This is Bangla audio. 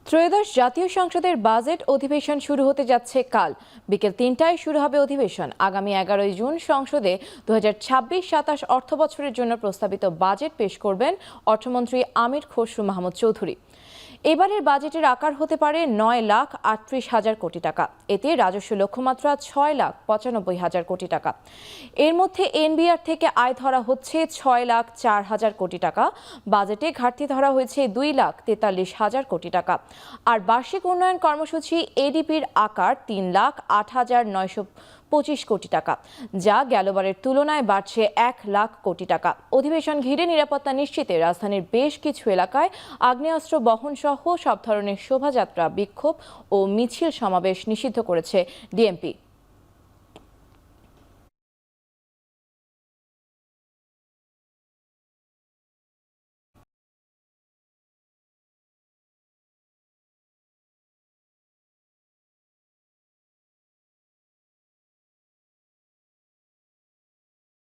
ত্রয়োদশ জাতীয় সংসদের বাজেট অধিবেশন শুরু হতে যাচ্ছে কাল বিকেল ৩টায় শুরু হবে অধিবেশন। আগামী ১১ জুন সংসদে ২০২৬-২৭ অর্থবছরের জন্য প্রস্তাবিত বাজেট পেশ করবেন অর্থমন্ত্রী আমির খসরু মাহমুদ চৌধুরী। এবারের বাজেটের আকার হতে পারে ৯,৩৮,০০০ কোটি টাকা। এতে রাজস্ব লক্ষ্যমাত্রা ৬,৯৫,০০০ কোটি টাকা। এর মধ্যে এনবিআর থেকে আয় ধরা হচ্ছে ৬,০৪,০০০ কোটি টাকা। বাজেটে ঘাটতি ধরা হয়েছে ২,৪৩,০০০ কোটি টাকা। আর বার্ষিক উন্নয়ন কর্মসূচি এডিপির আকার ৩,৮,৯২৫ কোটি টাকা, যা গেলবারের তুলনায় বাড়ছে ১,০০,০০০ কোটি টাকা। অধিবেশন ঘিরে নিরাপত্তা নিশ্চিতে রাজধানীর বেশ কিছু এলাকায় আগ্নেয়াস্ত্র বহন সহ সব ধরনের শোভাযাত্রা, বিক্ষোভ ও মিছিল সমাবেশ নিষিদ্ধ করেছে ডিএমপি।